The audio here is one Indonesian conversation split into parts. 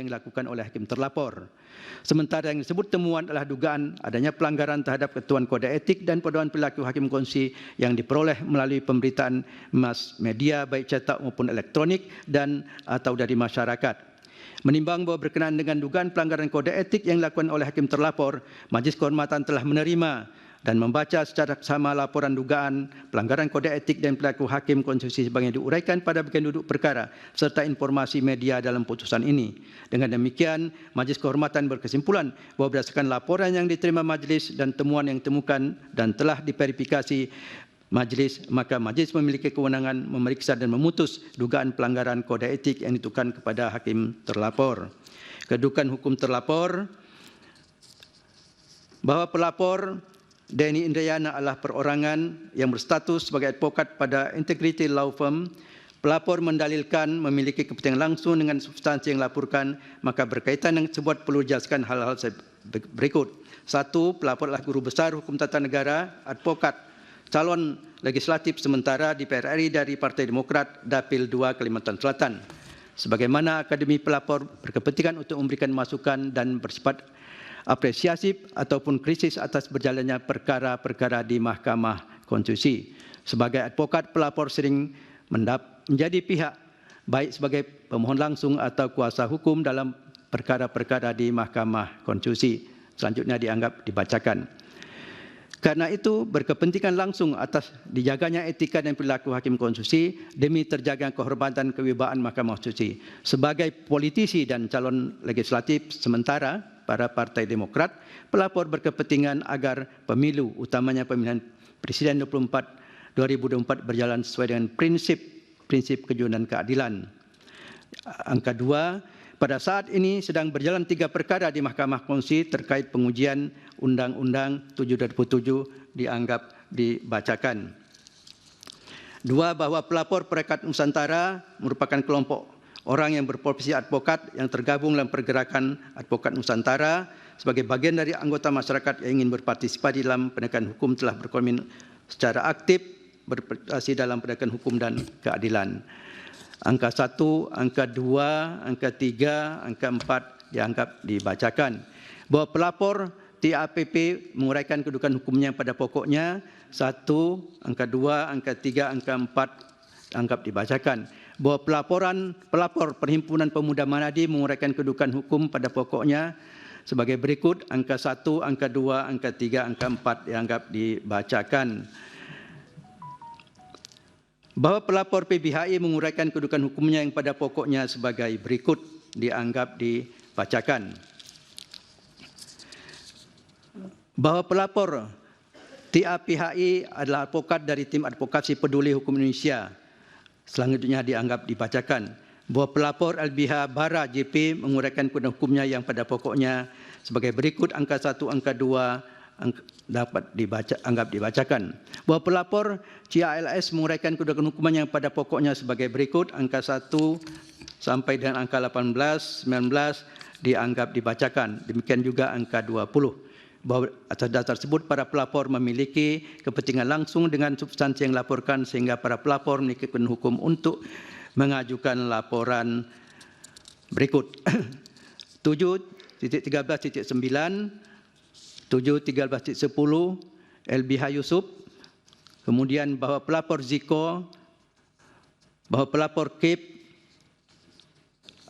yang dilakukan oleh hakim terlapor. Sementara yang disebut temuan adalah dugaan adanya pelanggaran terhadap ketentuan kode etik dan pedoman perilaku hakim konstitusi yang diperoleh melalui pemberitaan mass media baik cetak maupun elektronik dan atau dari masyarakat. Menimbang bahwa berkenaan dengan dugaan pelanggaran kode etik yang dilakukan oleh hakim terlapor, Majelis Kehormatan telah menerima dan membaca secara sama laporan dugaan pelanggaran kode etik dan perilaku hakim konstitusi sebagaimana diuraikan pada bagian duduk perkara serta informasi media dalam putusan ini. Dengan demikian, Majelis Kehormatan berkesimpulan bahwa berdasarkan laporan yang diterima Majelis dan temuan yang ditemukan dan telah diverifikasi Majelis, maka Majelis memiliki kewenangan memeriksa dan memutus dugaan pelanggaran kode etik yang ditujukan kepada hakim terlapor. Kedudukan hukum terlapor, bahwa pelapor Denny Indrayana adalah perorangan yang berstatus sebagai advokat pada Integrity Law Firm. Pelapor mendalilkan memiliki kepentingan langsung dengan substansi yang dilaporkan, maka berkaitan dengan tersebut perlu dijelaskan hal-hal berikut. 1. Pelapor adalah guru besar hukum tata negara, advokat, calon legislatif sementara di DPR RI dari Partai Demokrat, Dapil 2 Kalimantan Selatan. Sebagaimana Akademi Pelapor berkepentingan untuk memberikan masukan dan bersifat apresiasi ataupun kritis atas berjalannya perkara-perkara di Mahkamah Konstitusi. Sebagai advokat, pelapor sering menjadi pihak baik sebagai pemohon langsung atau kuasa hukum dalam perkara-perkara di Mahkamah Konstitusi. Selanjutnya dianggap dibacakan. Karena itu berkepentingan langsung atas dijaganya etika dan perilaku hakim konstitusi demi terjaga kehormatan kewibawaan Mahkamah Konstitusi. Sebagai politisi dan calon legislatif sementara para Partai Demokrat, pelapor berkepentingan agar pemilu, utamanya pemilihan Presiden 2024 berjalan sesuai dengan prinsip kejujuran dan keadilan. Angka 2, pada saat ini sedang berjalan 3 perkara di Mahkamah Konstitusi terkait pengujian Undang-Undang 7 2007 dianggap dibacakan. 2, bahwa pelapor Perekat Nusantara merupakan kelompok orang yang berprofesi advokat yang tergabung dalam pergerakan advokat Nusantara sebagai bagian dari anggota masyarakat yang ingin berpartisipasi dalam penegakan hukum telah berkomitmen secara aktif berpartisipasi dalam penegakan hukum dan keadilan. Angka 1, angka 2, angka 3, angka 4 dianggap dibacakan. Bahwa pelapor TAPP menguraikan kedudukan hukumnya pada pokoknya 1, angka 2, angka 3, angka 4 dianggap dibacakan. Bahwa pelapor Perhimpunan Pemuda Manadi menguraikan kedudukan hukum pada pokoknya sebagai berikut, angka 1, angka 2, angka 3, angka 4 dianggap dibacakan. Bahwa pelapor PBHI menguraikan kedudukan hukumnya yang pada pokoknya sebagai berikut dianggap dibacakan. Bahwa pelapor TAPHI adalah advokat dari tim advokasi peduli hukum Indonesia. Selanjutnya dianggap dibacakan. Bahwa pelapor LBH Bara JP menguraikan kedudukan hukumnya yang pada pokoknya sebagai berikut, angka 1, angka 2 dapat anggap dibacakan. Bahwa pelapor CALS menguraikan kedudukan hukumnya yang pada pokoknya sebagai berikut, angka 1 sampai dengan angka 18, 19 dianggap dibacakan. Demikian juga angka 20. Bahwa atas dasar tersebut para pelapor memiliki kepentingan langsung dengan substansi yang dilaporkan sehingga para pelapor memiliki kewenangan hukum untuk mengajukan laporan berikut. 7.13.9, 7.13.10 LBH Yusuf, kemudian bahwa pelapor Ziko, bahwa pelapor KIP,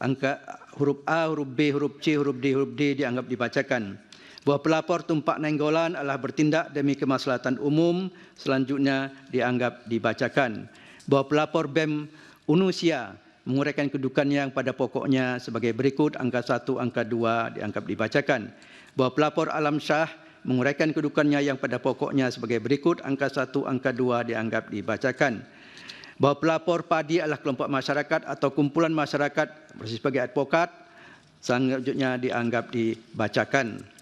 angka huruf A, huruf B, huruf C, huruf D, huruf D dianggap dibacakan. Bahwa pelapor Tumpak Nainggolan adalah bertindak demi kemaslahatan umum, selanjutnya dianggap dibacakan. Bahwa pelapor BEM Unusia menguraikan kedudukannya yang pada pokoknya sebagai berikut, angka 1, angka 2 dianggap dibacakan. Bahwa pelapor Alam Syah menguraikan kedudukannya yang pada pokoknya sebagai berikut, angka 1, angka 2 dianggap dibacakan. Bahwa pelapor Padi adalah kelompok masyarakat atau kumpulan masyarakat sebagai advokat, selanjutnya dianggap dibacakan.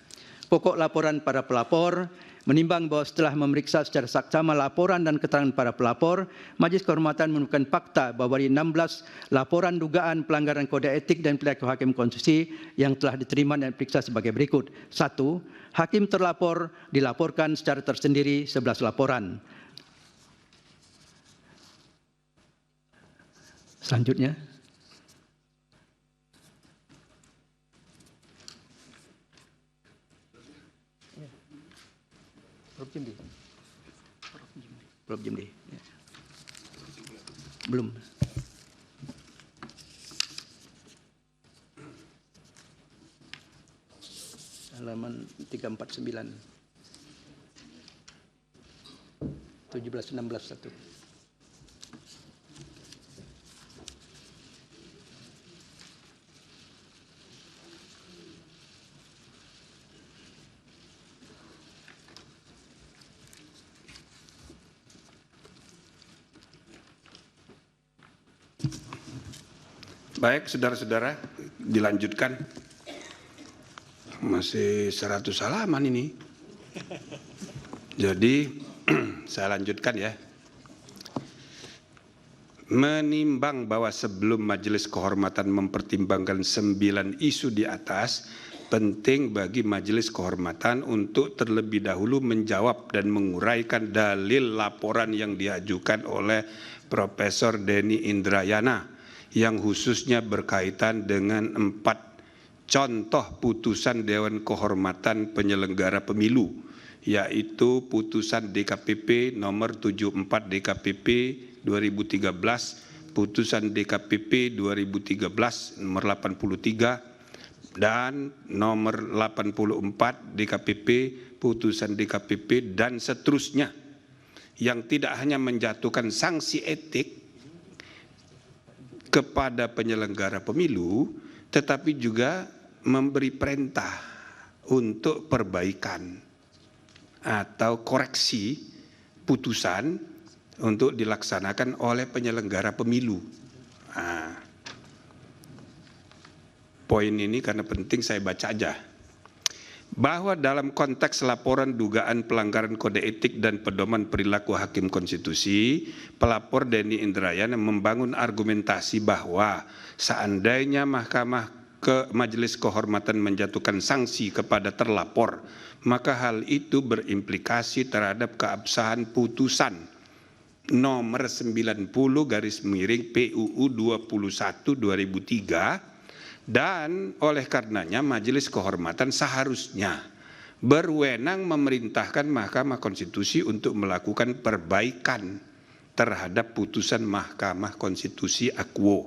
Pokok laporan para pelapor, menimbang bahwa setelah memeriksa secara saksama laporan dan keterangan para pelapor, Majelis Kehormatan menemukan fakta bahwa dari 16 laporan dugaan pelanggaran kode etik dan perilaku hakim konstitusi yang telah diterima dan diperiksa sebagai berikut. 1. Hakim terlapor dilaporkan secara tersendiri 11 laporan. Selanjutnya. Prof. Jimli. Ya. Belum. Halaman 349. 17, 16, 1. Baik, saudara-saudara, dilanjutkan. Masih 100 halaman ini. Jadi, saya lanjutkan ya. Menimbang bahwa sebelum Majelis Kehormatan mempertimbangkan 9 isu di atas, penting bagi Majelis Kehormatan untuk terlebih dahulu menjawab dan menguraikan dalil laporan yang diajukan oleh Profesor Denny Indrayana yang khususnya berkaitan dengan 4 contoh putusan Dewan Kehormatan Penyelenggara Pemilu, yaitu putusan DKPP nomor 74 DKPP 2013, putusan DKPP 2013 nomor 83, dan nomor 84 DKPP, putusan DKPP, dan seterusnya, yang tidak hanya menjatuhkan sanksi etik kepada penyelenggara pemilu, tetapi juga memberi perintah untuk perbaikan atau koreksi putusan untuk dilaksanakan oleh penyelenggara pemilu. Nah, poin ini karena penting saya baca aja. Bahwa dalam konteks laporan dugaan pelanggaran kode etik dan pedoman perilaku hakim konstitusi, pelapor Denny Indrayana membangun argumentasi bahwa seandainya Majelis Kehormatan menjatuhkan sanksi kepada terlapor, maka hal itu berimplikasi terhadap keabsahan putusan nomor 90 PUU 21/2003, dan oleh karenanya Majelis Kehormatan seharusnya berwenang memerintahkan Mahkamah Konstitusi untuk melakukan perbaikan terhadap putusan Mahkamah Konstitusi Akwo.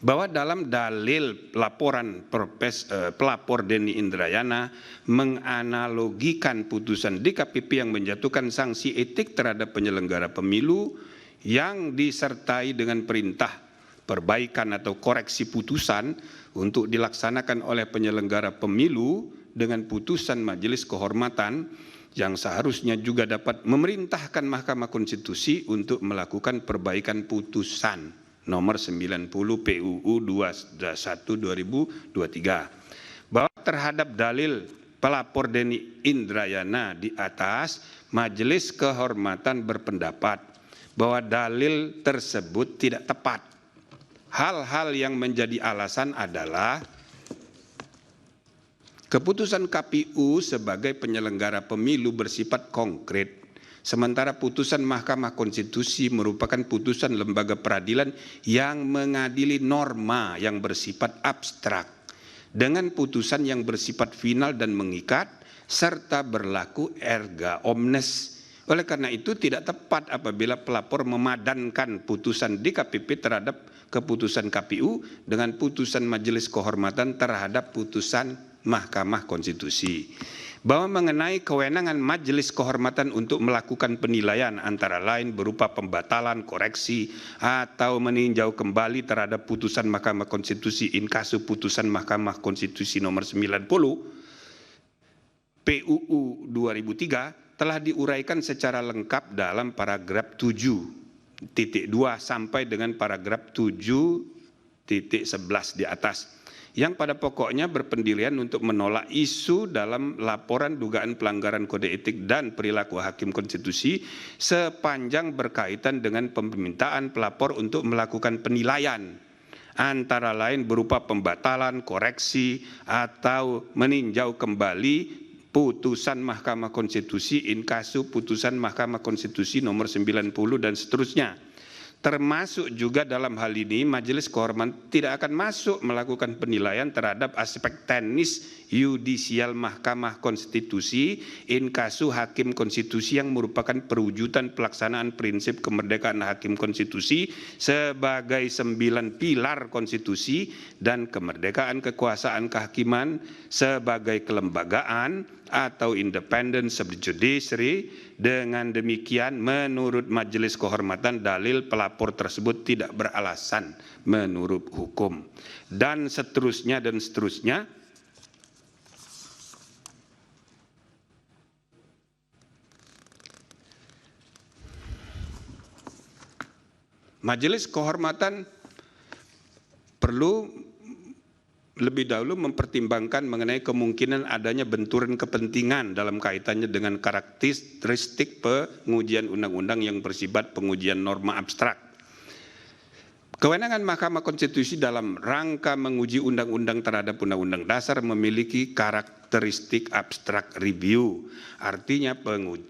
Bahwa dalam dalil laporan pelapor Denny Indrayana menganalogikan putusan DKPP yang menjatuhkan sanksi etik terhadap penyelenggara pemilu yang disertai dengan perintah perbaikan atau koreksi putusan untuk dilaksanakan oleh penyelenggara pemilu dengan putusan Majelis Kehormatan yang seharusnya juga dapat memerintahkan Mahkamah Konstitusi untuk melakukan perbaikan putusan nomor 90 PUU 21/2023. Bahwa terhadap dalil pelapor Denny Indrayana di atas, Majelis Kehormatan berpendapat bahwa dalil tersebut tidak tepat. Hal-hal yang menjadi alasan adalah keputusan KPU sebagai penyelenggara pemilu bersifat konkret, sementara putusan Mahkamah Konstitusi merupakan putusan lembaga peradilan yang mengadili norma yang bersifat abstrak dengan putusan yang bersifat final dan mengikat serta berlaku erga omnes. Oleh karena itu tidak tepat apabila pelapor memadankan putusan DKPP terhadap keputusan KPU dengan putusan Majelis Kehormatan terhadap putusan Mahkamah Konstitusi. Bahwa mengenai kewenangan Majelis Kehormatan untuk melakukan penilaian antara lain berupa pembatalan, koreksi, atau meninjau kembali terhadap putusan Mahkamah Konstitusi in casu putusan Mahkamah Konstitusi nomor 90 PUU 2003 telah diuraikan secara lengkap dalam paragraf 7.2 sampai dengan paragraf 7.11 di atas, yang pada pokoknya berpendirian untuk menolak isu dalam laporan dugaan pelanggaran kode etik dan perilaku hakim konstitusi sepanjang berkaitan dengan permintaan pelapor untuk melakukan penilaian antara lain berupa pembatalan, koreksi, atau meninjau kembali putusan Mahkamah Konstitusi in casu putusan Mahkamah Konstitusi nomor 90 dan seterusnya. Termasuk juga dalam hal ini Majelis Kehormatan tidak akan masuk melakukan penilaian terhadap aspek teknis yudisial Mahkamah Konstitusi in kasu hakim konstitusi yang merupakan perwujudan pelaksanaan prinsip kemerdekaan hakim konstitusi sebagai 9 pilar konstitusi dan kemerdekaan kekuasaan kehakiman sebagai kelembagaan atau independence of the judiciary. Dengan demikian menurut Majelis Kehormatan dalil pelapor tersebut tidak beralasan menurut hukum, dan seterusnya dan seterusnya. Majelis Kehormatan perlu lebih dahulu mempertimbangkan mengenai kemungkinan adanya benturan kepentingan dalam kaitannya dengan karakteristik pengujian undang-undang yang bersifat pengujian norma abstrak. Kewenangan Mahkamah Konstitusi dalam rangka menguji undang-undang terhadap undang-undang dasar memiliki karakteristik abstrak review. Artinya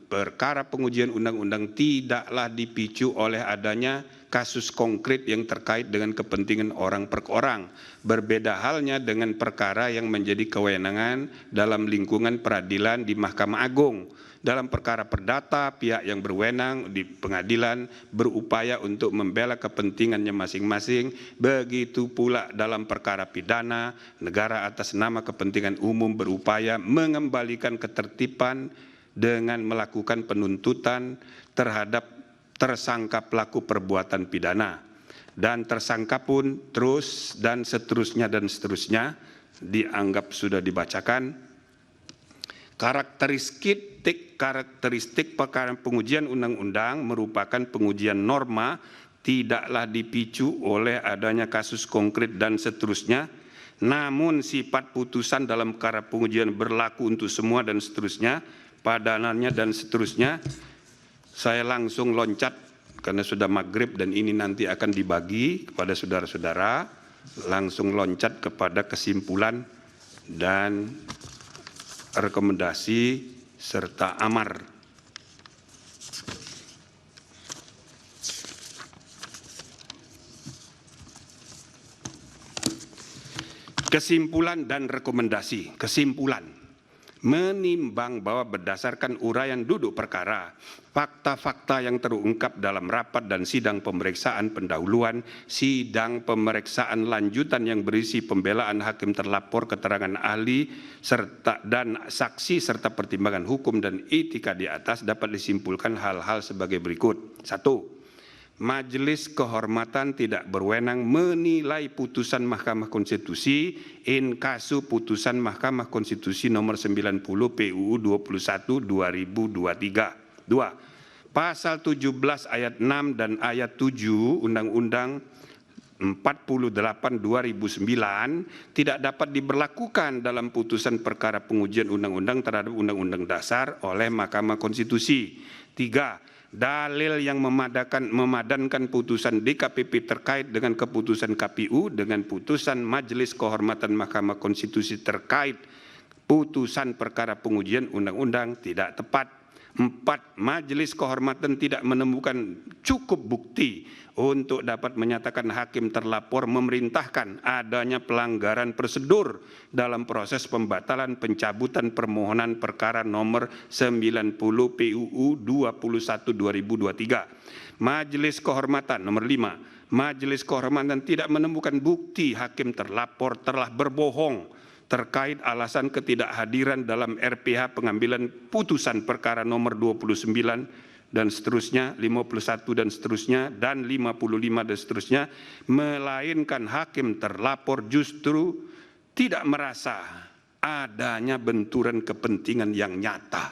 perkara pengujian undang-undang tidaklah dipicu oleh adanya kasus konkret yang terkait dengan kepentingan orang per orang. Berbeda halnya dengan perkara yang menjadi kewenangan dalam lingkungan peradilan di Mahkamah Agung. Dalam perkara perdata, pihak yang berwenang di pengadilan berupaya untuk membela kepentingannya masing-masing. Begitu pula dalam perkara pidana, negara atas nama kepentingan umum berupaya mengembalikan ketertiban dengan melakukan penuntutan terhadap tersangka pelaku perbuatan pidana. Dan tersangka pun terus dan seterusnya dianggap sudah dibacakan. Karakteristik perkara pengujian undang-undang merupakan pengujian norma, tidaklah dipicu oleh adanya kasus konkret dan seterusnya. Namun sifat putusan dalam perkara pengujian berlaku untuk semua dan seterusnya, padanannya dan seterusnya. Saya langsung loncat karena sudah maghrib dan ini nanti akan dibagi kepada saudara-saudara. Langsung loncat kepada kesimpulan dan rekomendasi serta amar. Kesimpulan dan rekomendasi. Kesimpulan, menimbang bahwa berdasarkan uraian duduk perkara, fakta-fakta yang terungkap dalam rapat dan sidang pemeriksaan pendahuluan, sidang pemeriksaan lanjutan yang berisi pembelaan hakim terlapor, keterangan ahli, dan saksi serta pertimbangan hukum dan etika di atas dapat disimpulkan hal-hal sebagai berikut. 1. Majelis Kehormatan tidak berwenang menilai putusan Mahkamah Konstitusi in kasu putusan Mahkamah Konstitusi nomor 90 PUU 21 2023. 2. Pasal 17 ayat 6 dan ayat 7 Undang-Undang 48 2009 tidak dapat diberlakukan dalam putusan perkara pengujian undang-undang terhadap undang-undang dasar oleh Mahkamah Konstitusi. 3. Dalil yang memadankan putusan DKPP terkait dengan keputusan KPU dengan putusan Majelis Kehormatan Mahkamah Konstitusi terkait putusan perkara pengujian undang-undang tidak tepat. 4. Majelis Kehormatan tidak menemukan cukup bukti untuk dapat menyatakan hakim terlapor memerintahkan adanya pelanggaran prosedur dalam proses pembatalan pencabutan permohonan perkara nomor 90 PUU 21 2023. Majelis Kehormatan nomor 5. Majelis Kehormatan tidak menemukan bukti hakim terlapor telah berbohong terkait alasan ketidakhadiran dalam RPH pengambilan putusan perkara nomor 29 dan seterusnya, 51 dan seterusnya, dan 55 dan seterusnya, melainkan hakim terlapor justru tidak merasa adanya benturan kepentingan yang nyata.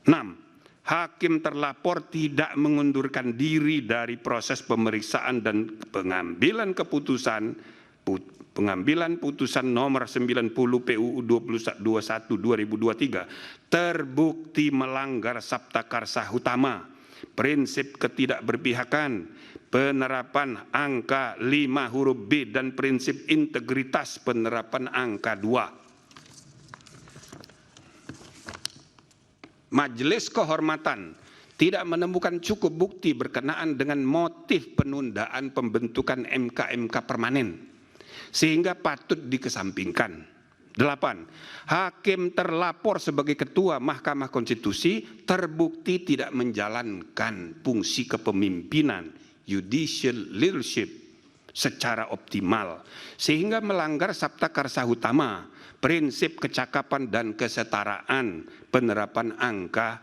6. Hakim terlapor tidak mengundurkan diri dari proses pemeriksaan dan pengambilan putusan nomor 90 PUU 21 2023 terbukti melanggar sabta karsa utama, prinsip ketidakberpihakan, penerapan angka 5 huruf B dan prinsip integritas penerapan angka 2. Majelis Kehormatan tidak menemukan cukup bukti berkenaan dengan motif penundaan pembentukan MK permanen, sehingga patut dikesampingkan. 8. Hakim terlapor sebagai Ketua Mahkamah Konstitusi terbukti tidak menjalankan fungsi kepemimpinan judicial leadership secara optimal, sehingga melanggar Sabta Karsa Utama, prinsip kecakapan dan kesetaraan, penerapan angka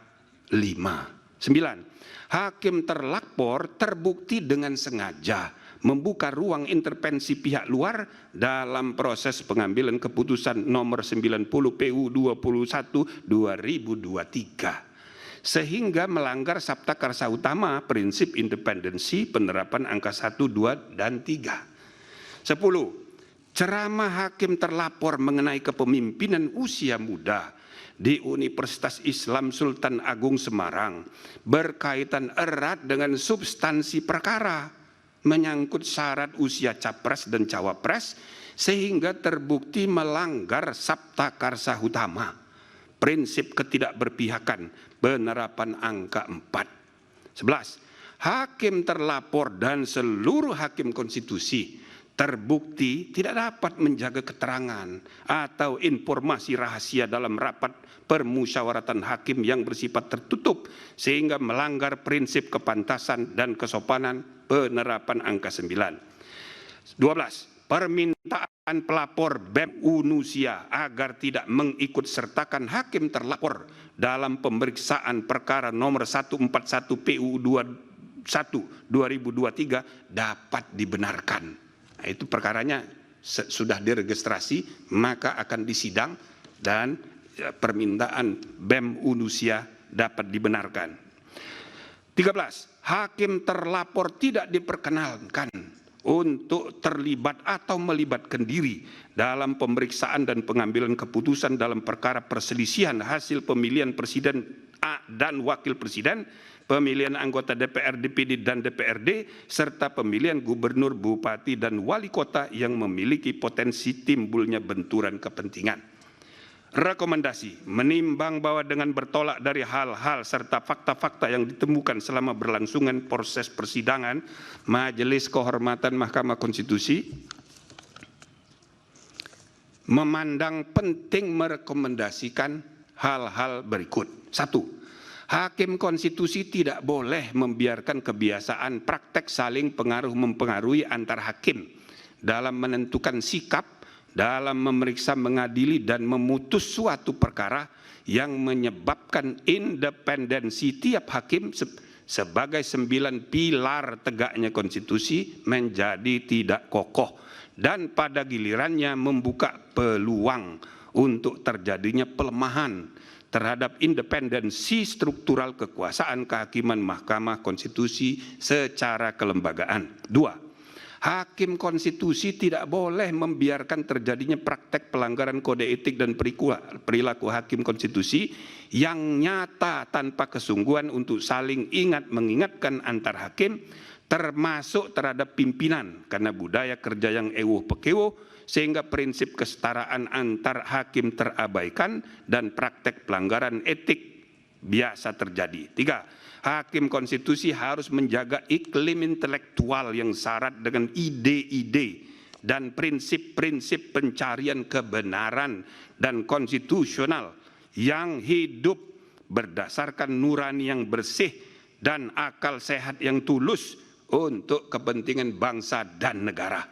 5. 9. Hakim terlapor terbukti dengan sengaja membuka ruang intervensi pihak luar dalam proses pengambilan keputusan nomor 90 PU 21 2023, sehingga melanggar Sabta Karsa Utama, prinsip independensi, penerapan angka 1, 2, dan 3. 10. Ceramah hakim terlapor mengenai kepemimpinan usia muda di Universitas Islam Sultan Agung Semarang berkaitan erat dengan substansi perkara, menyangkut syarat usia capres dan cawapres, sehingga terbukti melanggar Sabta Karsa Utama, prinsip ketidakberpihakan, penerapan angka 4. 11. Hakim terlapor dan seluruh hakim konstitusi terbukti tidak dapat menjaga keterangan atau informasi rahasia dalam rapat permusyawaratan hakim yang bersifat tertutup, sehingga melanggar prinsip kepantasan dan kesopanan, penerapan angka 9. 12. Permintaan pelapor BEM Unusia agar tidak mengikut sertakan hakim terlapor dalam pemeriksaan perkara nomor 141 PU 21 2023 dapat dibenarkan. Nah, itu perkaranya sudah diregistrasi, maka akan disidang dan permintaan BEM Unusia dapat dibenarkan. 13. Hakim terlapor tidak diperkenankan untuk terlibat atau melibatkan diri dalam pemeriksaan dan pengambilan keputusan dalam perkara perselisihan hasil pemilihan presiden dan wakil presiden, pemilihan anggota DPR, DPD, dan DPRD, serta pemilihan gubernur, bupati, dan wali kota yang memiliki potensi timbulnya benturan kepentingan. Rekomendasi: menimbang bahwa dengan bertolak dari hal-hal serta fakta-fakta yang ditemukan selama berlangsungan proses persidangan, Majelis Kehormatan Mahkamah Konstitusi memandang penting merekomendasikan hal-hal berikut. 1. Hakim konstitusi tidak boleh membiarkan kebiasaan praktek saling pengaruh-mempengaruhi antar hakim dalam menentukan sikap, dalam memeriksa, mengadili, dan memutus suatu perkara yang menyebabkan independensi tiap hakim sebagai 9 pilar tegaknya konstitusi menjadi tidak kokoh, dan pada gilirannya membuka peluang untuk terjadinya pelemahan terhadap independensi struktural kekuasaan kehakiman Mahkamah Konstitusi secara kelembagaan. 2. Hakim konstitusi tidak boleh membiarkan terjadinya praktek pelanggaran kode etik dan perilaku hakim konstitusi yang nyata tanpa kesungguhan untuk saling mengingatkan antar hakim, termasuk terhadap pimpinan, karena budaya kerja yang ewuh pekewuh, sehingga prinsip kesetaraan antar hakim terabaikan dan praktek pelanggaran etik biasa terjadi. 3. Hakim konstitusi harus menjaga iklim intelektual yang syarat dengan ide-ide dan prinsip-prinsip pencarian kebenaran dan konstitusional yang hidup berdasarkan nurani yang bersih dan akal sehat yang tulus untuk kepentingan bangsa dan negara,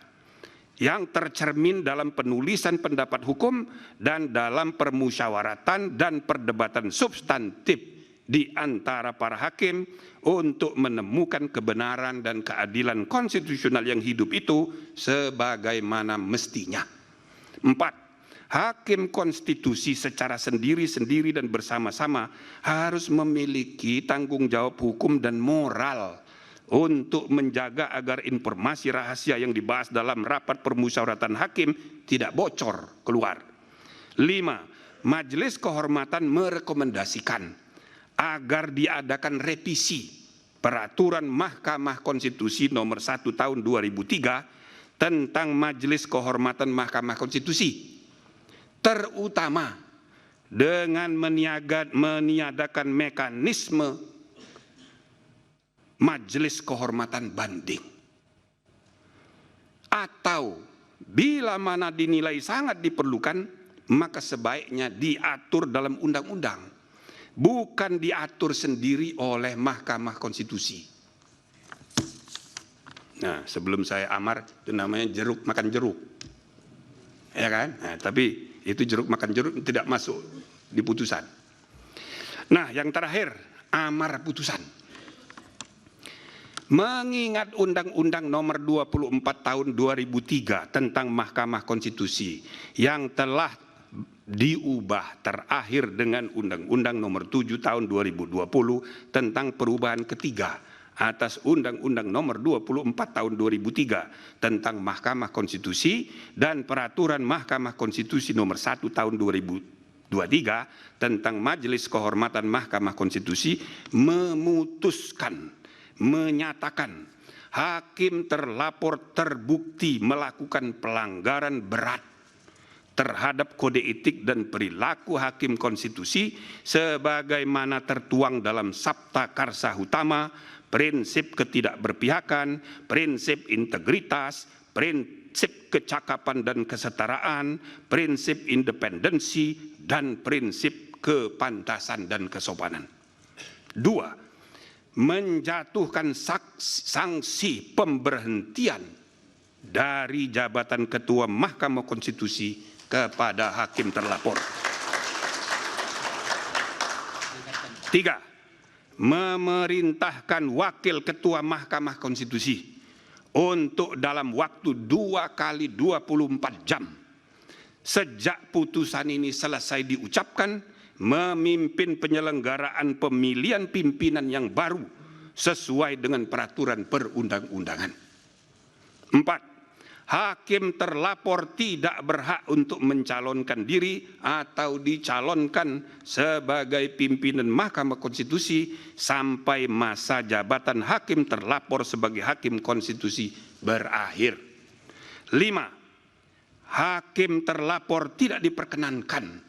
yang tercermin dalam penulisan pendapat hukum dan dalam permusyawaratan dan perdebatan substantif di antara para hakim untuk menemukan kebenaran dan keadilan konstitusional yang hidup itu sebagaimana mestinya. 4. Hakim konstitusi secara sendiri-sendiri dan bersama-sama harus memiliki tanggung jawab hukum dan moral untuk menjaga agar informasi rahasia yang dibahas dalam rapat permusyawaratan hakim tidak bocor keluar. 5. Majelis Kehormatan merekomendasikan agar diadakan revisi Peraturan Mahkamah Konstitusi nomor 1 tahun 2003 tentang Majelis Kehormatan Mahkamah Konstitusi, terutama dengan meniadakan mekanisme Majelis Kehormatan Banding. Atau bila mana dinilai sangat diperlukan, maka sebaiknya diatur dalam undang-undang, bukan diatur sendiri oleh Mahkamah Konstitusi. Nah, sebelum saya amar, itu namanya jeruk makan jeruk. Ya kan? Nah, tapi itu jeruk makan jeruk tidak masuk di putusan. Nah, yang terakhir, amar putusan. Mengingat Undang-Undang Nomor 24 Tahun 2003 tentang Mahkamah Konstitusi yang telah diubah terakhir dengan Undang-Undang Nomor 7 Tahun 2020 tentang perubahan ketiga atas Undang-Undang Nomor 24 Tahun 2003 tentang Mahkamah Konstitusi dan Peraturan Mahkamah Konstitusi Nomor 1 Tahun 2023 tentang Majelis Kehormatan Mahkamah Konstitusi menyatakan hakim terlapor terbukti melakukan pelanggaran berat terhadap kode etik dan perilaku hakim konstitusi sebagaimana tertuang dalam Sabta Karsa Utama, prinsip ketidakberpihakan, prinsip integritas, prinsip kecakapan dan kesetaraan, prinsip independensi, dan prinsip kepantasan dan kesopanan. 2. Menjatuhkan sanksi pemberhentian dari jabatan Ketua Mahkamah Konstitusi kepada hakim terlapor. 3. Memerintahkan Wakil Ketua Mahkamah Konstitusi untuk dalam waktu 2 kali 24 jam sejak putusan ini selesai diucapkan memimpin penyelenggaraan pemilihan pimpinan yang baru sesuai dengan peraturan perundang-undangan. 4. Hakim terlapor tidak berhak untuk mencalonkan diri atau dicalonkan sebagai pimpinan Mahkamah Konstitusi sampai masa jabatan hakim terlapor sebagai hakim konstitusi berakhir. 5. Hakim terlapor tidak diperkenankan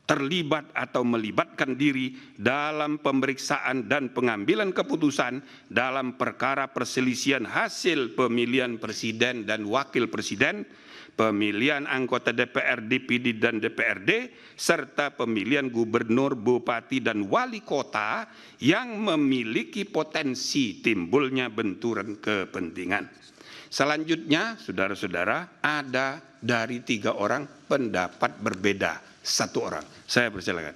terlibat atau melibatkan diri dalam pemeriksaan dan pengambilan keputusan dalam perkara perselisihan hasil pemilihan presiden dan wakil presiden, pemilihan anggota DPR, DPD, dan DPRD, serta pemilihan gubernur, bupati, dan wali kota yang memiliki potensi timbulnya benturan kepentingan. Selanjutnya, saudara-saudara, ada dari 3 orang pendapat berbeda. 1 orang. Saya persilakan.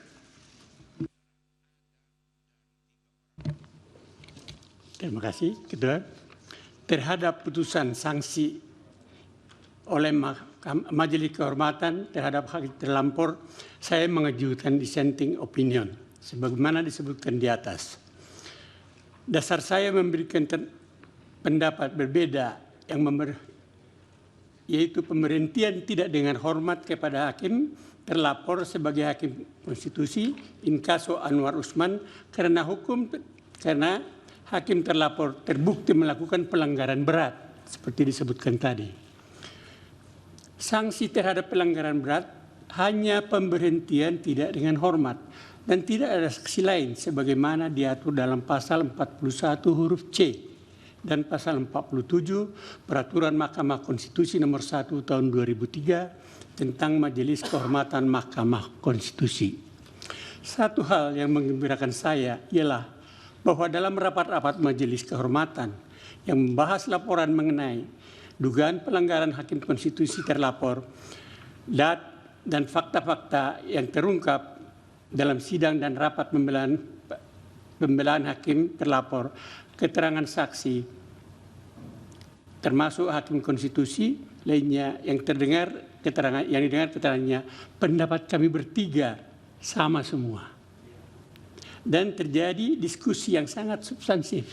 Terima kasih, Ketua. Terhadap putusan sanksi oleh Majelis Kehormatan terhadap hakim terlapor, saya mengajukan dissenting opinion, sebagaimana disebutkan di atas. Dasar saya memberikan pendapat berbeda yaitu pemberhentian tidak dengan hormat kepada hakim terlapor sebagai hakim konstitusi in caso Anwar Usman karena hakim terlapor terbukti melakukan pelanggaran berat seperti disebutkan tadi. Sanksi terhadap pelanggaran berat hanya pemberhentian tidak dengan hormat dan tidak ada sanksi lain sebagaimana diatur dalam pasal 41 huruf C dan pasal 47 Peraturan Mahkamah Konstitusi Nomor 1 Tahun 2003 tentang Majelis Kehormatan Mahkamah Konstitusi. Satu hal yang menggembirakan saya ialah bahwa dalam rapat-rapat Majelis Kehormatan yang membahas laporan mengenai dugaan pelanggaran hakim konstitusi terlapor dan fakta-fakta yang terungkap dalam sidang dan rapat pembelaan hakim terlapor, keterangan saksi, termasuk hakim konstitusi lainnya yang didengar keterangannya, pendapat kami bertiga sama semua. Dan terjadi diskusi yang sangat substansif,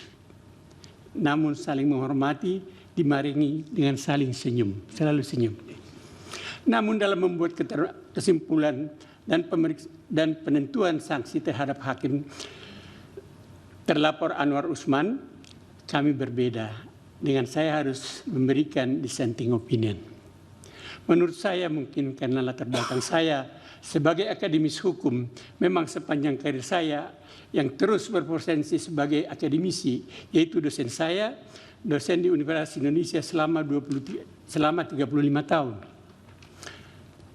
namun saling menghormati, dimaringi dengan saling senyum, selalu senyum. Namun dalam membuat kesimpulan dan penentuan sanksi terhadap hakim terlapor Anwar Usman, kami berbeda. Dengan saya harus memberikan dissenting opinion. Menurut saya mungkin karena latar belakang saya sebagai akademis hukum, memang sepanjang karir saya yang terus berpotensi sebagai akademisi, yaitu dosen saya, dosen di Universitas Indonesia selama 35 tahun.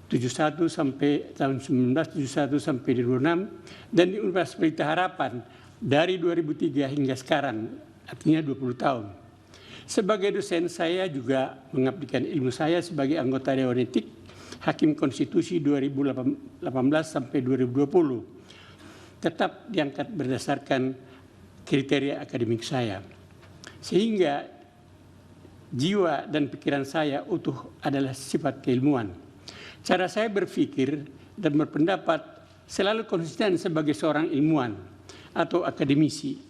71 sampai tahun 1971 sampai 2006, dan di Universitas Pelita Harapan dari 2003 hingga sekarang, artinya 20 tahun. Sebagai dosen saya juga mengabdikan ilmu saya sebagai anggota Dewan Etik Hakim Konstitusi 2018 sampai 2020. Tetap diangkat berdasarkan kriteria akademik saya. Sehingga jiwa dan pikiran saya utuh adalah sifat keilmuan. Cara saya berpikir dan berpendapat selalu konsisten sebagai seorang ilmuwan atau akademisi.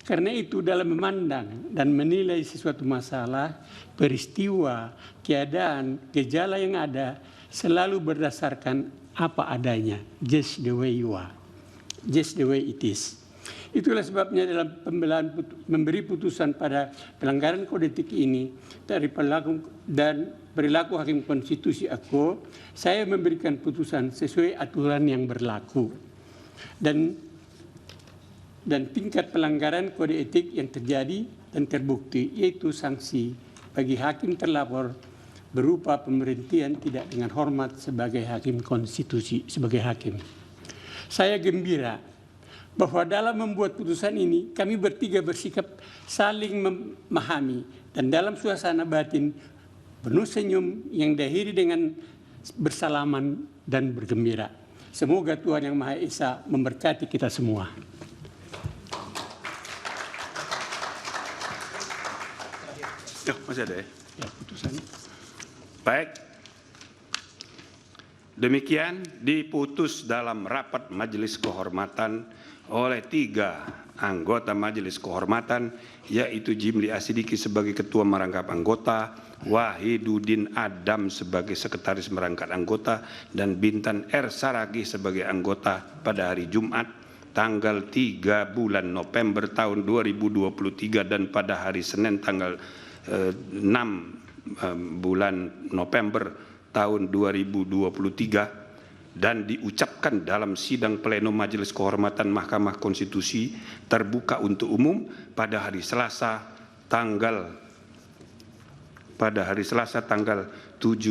Karena itu dalam memandang dan menilai sesuatu masalah, peristiwa, keadaan, gejala yang ada selalu berdasarkan apa adanya, just the way you are, just the way it is. Itulah sebabnya dalam pembelaan memberi putusan pada pelanggaran kode etik ini dari perilaku Hakim Konstitusi AKO, saya memberikan putusan sesuai aturan yang berlaku. Dan tingkat pelanggaran kode etik yang terjadi dan terbukti, yaitu sanksi bagi hakim terlapor berupa pemberhentian tidak dengan hormat sebagai hakim konstitusi, sebagai hakim. Saya gembira bahwa dalam membuat putusan ini kami bertiga bersikap saling memahami dan dalam suasana batin penuh senyum yang diakhiri dengan bersalaman dan bergembira. Semoga Tuhan Yang Maha Esa memberkati kita semua. Masih ada ya? Ya, putusan. Baik. Demikian diputus dalam rapat Majelis Kehormatan oleh 3 anggota Majelis Kehormatan, yaitu Jimli Asidiki sebagai Ketua Merangkap Anggota, Wahiduddin Adam sebagai Sekretaris Merangkap Anggota, dan Bintan R. Saragih sebagai anggota pada hari Jumat tanggal 3 bulan November tahun 2023 dan pada hari Senin tanggal 6 bulan November tahun 2023 dan diucapkan dalam sidang pleno Majelis Kehormatan Mahkamah Konstitusi terbuka untuk umum pada hari Selasa tanggal 7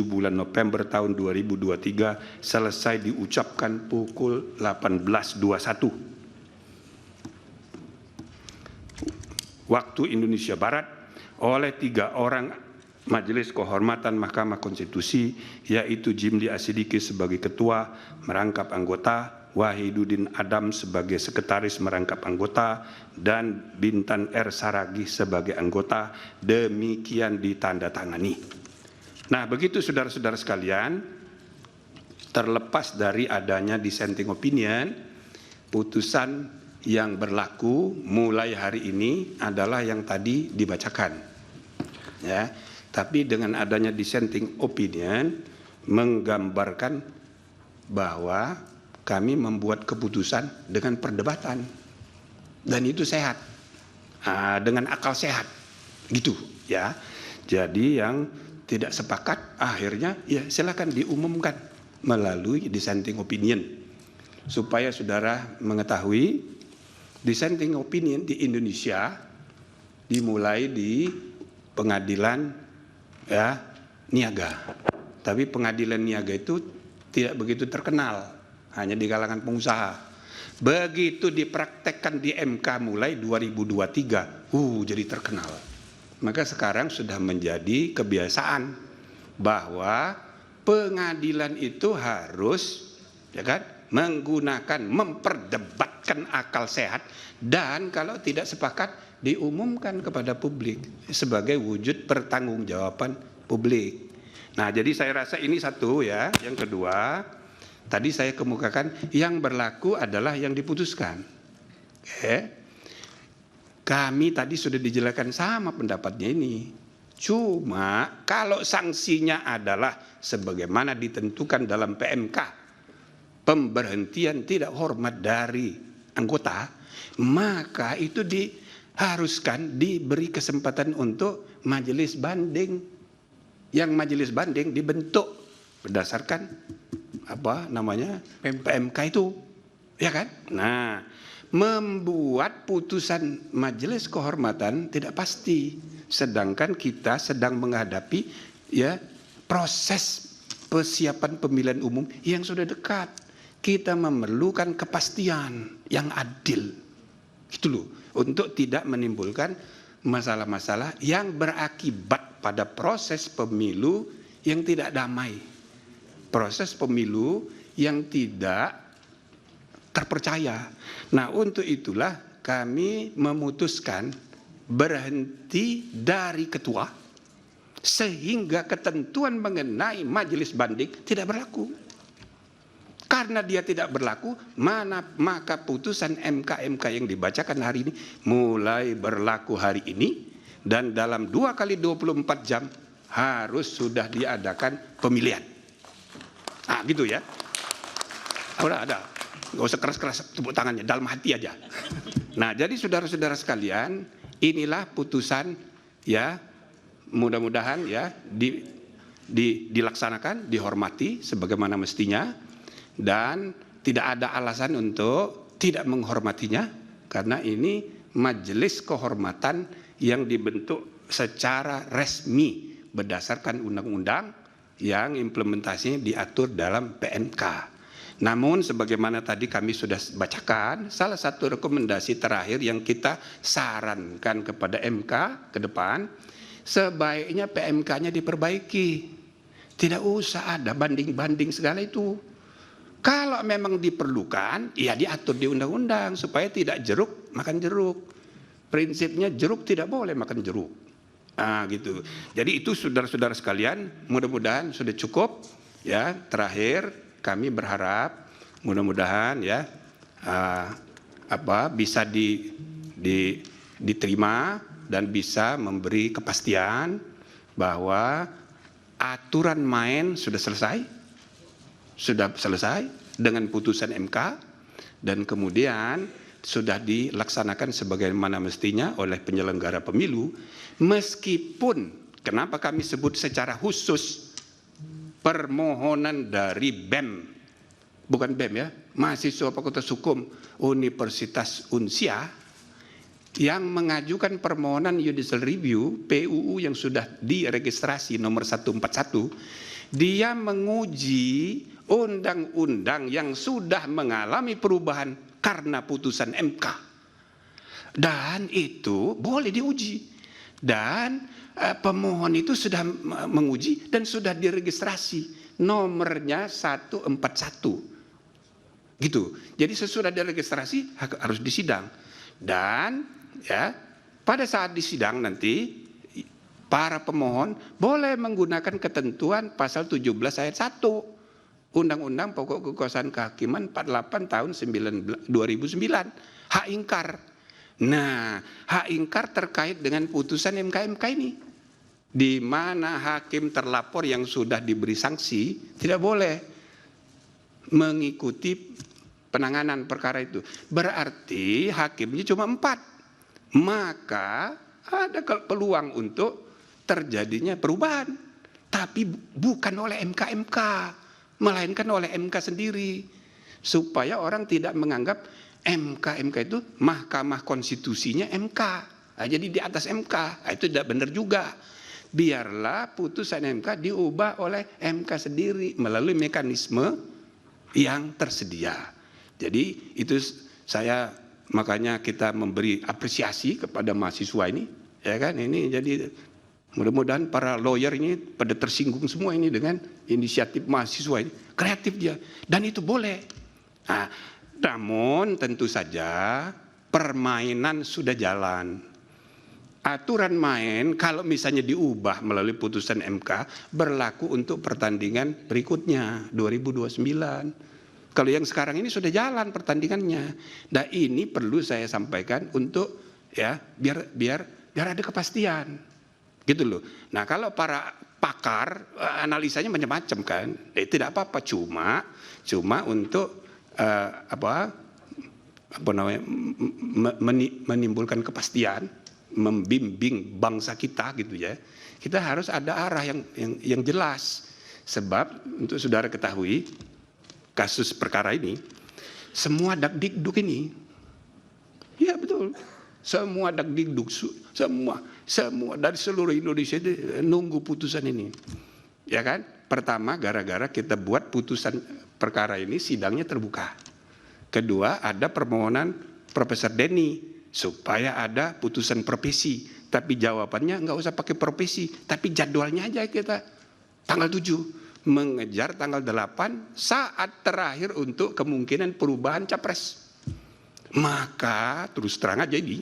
bulan November tahun 2023 selesai diucapkan pukul 18.21 waktu Indonesia Barat oleh 3 orang Majelis Kehormatan Mahkamah Konstitusi, yaitu Jimli Asidiki sebagai Ketua Merangkap Anggota, Wahiduddin Adam sebagai Sekretaris Merangkap Anggota, dan Bintan R. Saragih sebagai anggota. Demikian ditandatangani. Nah, begitu saudara-saudara sekalian, terlepas dari adanya dissenting opinion, putusan yang berlaku mulai hari ini adalah yang tadi dibacakan. Ya, tapi dengan adanya dissenting opinion menggambarkan bahwa kami membuat keputusan dengan perdebatan dan itu sehat, dengan akal sehat, gitu ya. Jadi yang tidak sepakat akhirnya ya silakan diumumkan melalui dissenting opinion supaya saudara mengetahui dissenting opinion di Indonesia dimulai di pengadilan ya niaga, tapi pengadilan niaga itu tidak begitu terkenal, hanya di kalangan pengusaha. Begitu dipraktekkan di MK mulai 2023, jadi terkenal. Maka sekarang sudah menjadi kebiasaan bahwa pengadilan itu harus ya kan memperdebatkan akal sehat, dan kalau tidak sepakat diumumkan kepada publik sebagai wujud pertanggungjawaban publik. Nah, jadi saya rasa ini satu ya. Yang kedua, tadi saya kemukakan yang berlaku adalah yang diputuskan. Kami tadi sudah dijelaskan sama pendapatnya ini. Cuma kalau sanksinya adalah sebagaimana ditentukan dalam PMK, pemberhentian tidak hormat dari anggota, maka itu haruskan diberi kesempatan untuk majelis banding. Yang majelis banding dibentuk berdasarkan apa namanya PMK itu, ya kan? Nah, membuat putusan majelis kehormatan tidak pasti, sedangkan kita sedang menghadapi ya proses persiapan pemilihan umum yang sudah dekat. Kita memerlukan kepastian yang adil, gitu loh, untuk tidak menimbulkan masalah-masalah yang berakibat pada proses pemilu yang tidak damai, proses pemilu yang tidak terpercaya. Nah, untuk itulah kami memutuskan berhenti dari ketua sehingga ketentuan mengenai majelis banding tidak berlaku. Karena dia tidak berlaku, maka putusan MK yang dibacakan hari ini mulai berlaku hari ini, dan dalam 2 kali 24 jam harus sudah diadakan pemilihan. Nah, gitu ya. Udah ada. Nggak usah keras-keras tepuk tangannya, dalam hati aja. Nah, jadi saudara-saudara sekalian, inilah putusan ya, mudah-mudahan ya dilaksanakan, dihormati sebagaimana mestinya, dan tidak ada alasan untuk tidak menghormatinya, karena ini majelis kehormatan yang dibentuk secara resmi berdasarkan undang-undang yang implementasinya diatur dalam PMK. Namun sebagaimana tadi kami sudah bacakan, salah satu rekomendasi terakhir yang kita sarankan kepada MK ke depan, sebaiknya PMK-nya diperbaiki. Tidak usah ada banding-banding segala itu. Kalau memang diperlukan, ya diatur di undang-undang supaya tidak jeruk makan jeruk. Prinsipnya jeruk tidak boleh makan jeruk. Nah, gitu. Jadi itu saudara-saudara sekalian, mudah-mudahan sudah cukup. Ya, terakhir kami berharap mudah-mudahan ya bisa diterima dan bisa memberi kepastian bahwa aturan main sudah selesai dengan putusan MK, dan kemudian sudah dilaksanakan sebagaimana mestinya oleh penyelenggara pemilu. Meskipun kenapa kami sebut secara khusus permohonan dari BEM, bukan BEM ya, mahasiswa Fakultas Hukum Universitas Unsia yang mengajukan permohonan judicial review PUU yang sudah diregistrasi nomor 141, dia menguji undang-undang yang sudah mengalami perubahan karena putusan MK, dan itu boleh diuji, dan pemohon itu sudah menguji dan sudah diregistrasi nomornya 141 gitu. Jadi sesudah diregistrasi harus disidang, dan ya pada saat disidang nanti para pemohon boleh menggunakan ketentuan pasal 17 ayat 1 Undang-Undang Pokok Kekuasaan Kehakiman 48 tahun 2009, hak ingkar. Nah, hak ingkar terkait dengan putusan MK ini, di mana hakim terlapor yang sudah diberi sanksi tidak boleh mengikuti penanganan perkara itu. Berarti hakimnya cuma 4, maka ada peluang untuk terjadinya perubahan, tapi bukan oleh MK, melainkan oleh MK sendiri, supaya orang tidak menganggap MK itu Mahkamah Konstitusinya MK, jadi di atas MK. Itu tidak benar juga. Biarlah putusan MK diubah oleh MK sendiri melalui mekanisme yang tersedia. Jadi itu saya, makanya kita memberi apresiasi kepada mahasiswa ini, ya kan? Ini jadi mudah-mudahan para lawyer ini pada tersinggung semua ini dengan inisiatif mahasiswa ini. Kreatif dia, dan itu boleh. Nah, namun tentu saja permainan sudah jalan. Aturan main kalau misalnya diubah melalui putusan MK berlaku untuk pertandingan berikutnya 2029. Kalau yang sekarang ini sudah jalan pertandingannya. Nah, ini perlu saya sampaikan untuk ya biar ada kepastian. Gitu loh. Nah, kalau para pakar analisanya macam-macam kan, tidak apa-apa, cuma untuk menimbulkan kepastian, membimbing bangsa kita gitu ya. Kita harus ada arah yang jelas, Sebab untuk saudara ketahui, kasus perkara ini, semua dakdikduk ini, ya betul, semua dakdikduk, semua dari seluruh Indonesia itu nunggu putusan ini. Ya kan? Pertama, gara-gara kita buat putusan perkara ini sidangnya terbuka. Kedua, ada permohonan Profesor Denny supaya ada putusan profesi. Tapi jawabannya nggak usah pakai profesi, tapi jadwalnya aja kita tanggal 7 mengejar tanggal 8 saat terakhir untuk kemungkinan perubahan capres. Maka terus terang aja ini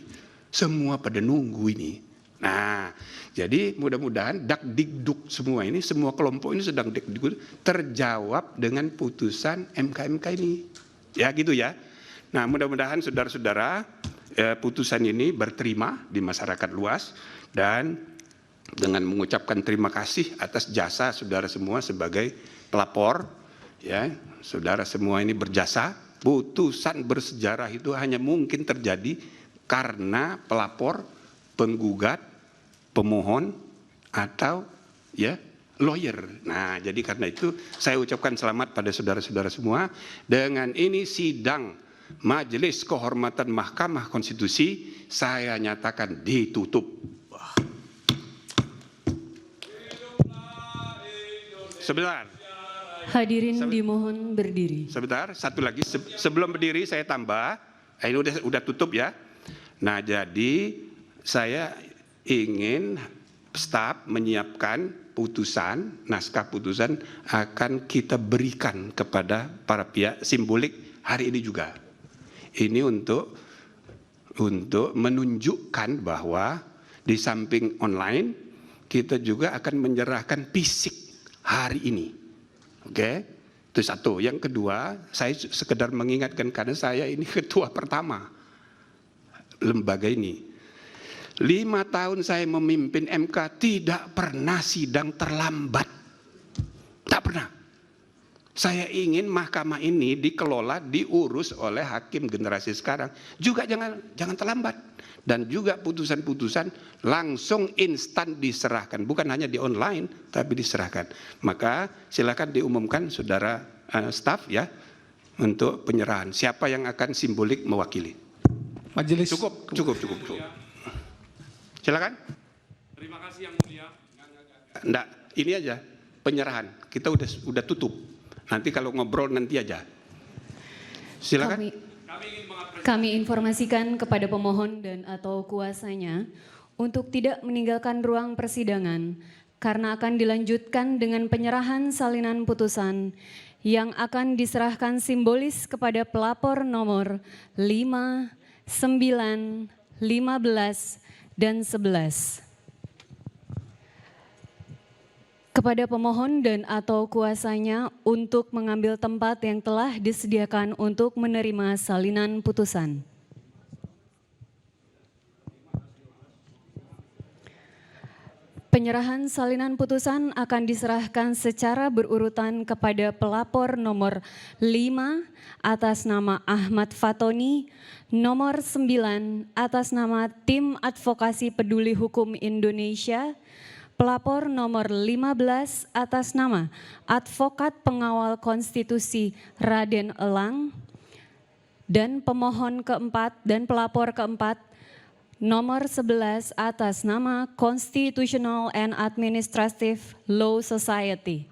semua pada nunggu ini. Nah, jadi mudah-mudahan dakdikduk semua ini, semua kelompok ini sedang dakdikduk terjawab dengan putusan MK ini. Ya gitu ya. Nah, mudah-mudahan saudara-saudara putusan ini berterima di masyarakat luas, dan dengan mengucapkan terima kasih atas jasa saudara semua sebagai pelapor, ya, saudara semua ini berjasa. Putusan bersejarah itu hanya mungkin terjadi karena pelapor, penggugat, pemohon, atau ya lawyer. Nah, jadi karena itu saya ucapkan selamat pada saudara-saudara semua. Dengan ini sidang Majelis Kehormatan Mahkamah Konstitusi saya nyatakan ditutup. Sebentar. Hadirin dimohon berdiri. Sebentar, satu lagi sebelum berdiri saya tambah. Ini udah tutup ya. Nah, jadi saya ingin staf menyiapkan putusan, naskah putusan akan kita berikan kepada para pihak simbolik hari ini juga. Ini untuk menunjukkan bahwa di samping online kita juga akan menyerahkan fisik hari ini. Oke, itu satu. Yang kedua, saya sekedar mengingatkan karena saya ini ketua pertama lembaga ini. 5 tahun saya memimpin MK tidak pernah sidang terlambat. Tak pernah. Saya ingin mahkamah ini dikelola, diurus oleh hakim generasi sekarang. Juga jangan terlambat. Dan juga putusan-putusan langsung instan diserahkan. Bukan hanya di online, tapi diserahkan. Maka silakan diumumkan saudara staf ya, untuk penyerahan. Siapa yang akan simbolik mewakili? Majelis. Cukup. Silakan. Terima kasih Yang Mulia. Enggak, ini aja penyerahan. Kita udah tutup. Nanti kalau ngobrol nanti aja. Silakan. Kami informasikan kepada pemohon dan atau kuasanya untuk tidak meninggalkan ruang persidangan karena akan dilanjutkan dengan penyerahan salinan putusan yang akan diserahkan simbolis kepada pelapor nomor 5, 9, 15, dan 11. Kepada pemohon dan atau kuasanya untuk mengambil tempat yang telah disediakan untuk menerima salinan putusan. Penyerahan salinan putusan akan diserahkan secara berurutan kepada pelapor nomor 5 atas nama Ahmad Fatoni, nomor 9 atas nama Tim Advokasi Peduli Hukum Indonesia, pelapor nomor 15 atas nama Advokat Pengawal Konstitusi Raden Elang, dan pemohon keempat dan pelapor keempat nomor 11 atas nama Constitutional and Administrative Law Society.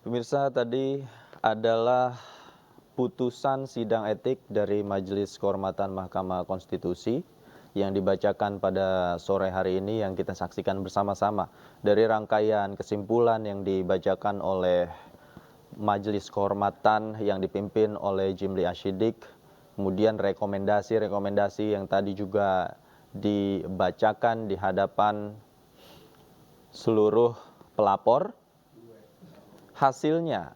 Pemirsa, tadi adalah putusan sidang etik dari Majelis Kehormatan Mahkamah Konstitusi yang dibacakan pada sore hari ini yang kita saksikan bersama-sama. Dari rangkaian kesimpulan yang dibacakan oleh Majelis Kehormatan yang dipimpin oleh Jimli Ashidik, kemudian rekomendasi-rekomendasi yang tadi juga dibacakan di hadapan seluruh pelapor. Hasilnya,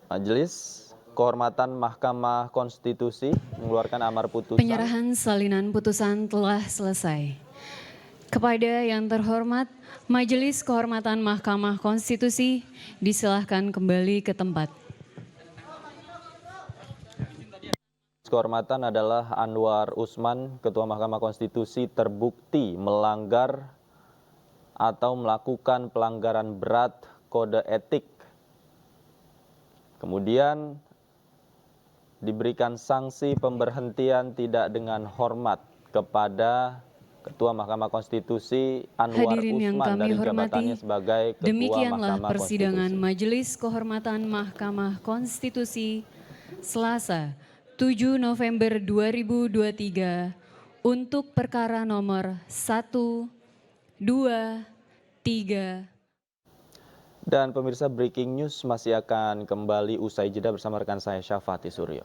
Majelis Kehormatan Mahkamah Konstitusi mengeluarkan amar putusan. Penyerahan salinan putusan telah selesai. Kepada yang terhormat, Majelis Kehormatan Mahkamah Konstitusi disilahkan kembali ke tempat. Kehormatan adalah Anwar Usman, Ketua Mahkamah Konstitusi, terbukti melanggar atau melakukan pelanggaran berat kode etik. Kemudian diberikan sanksi pemberhentian tidak dengan hormat kepada Ketua Mahkamah Konstitusi Anwar Hadirin yang Usman kami dari hormati, jabatannya sebagai Ketua demikianlah Mahkamah persidangan Konstitusi. Majelis Kehormatan Mahkamah Konstitusi Selasa 7 November 2023 untuk perkara nomor 1, 2, 3. Dan pemirsa, breaking news masih akan kembali usai jeda bersama rekan saya Syafati Suryo.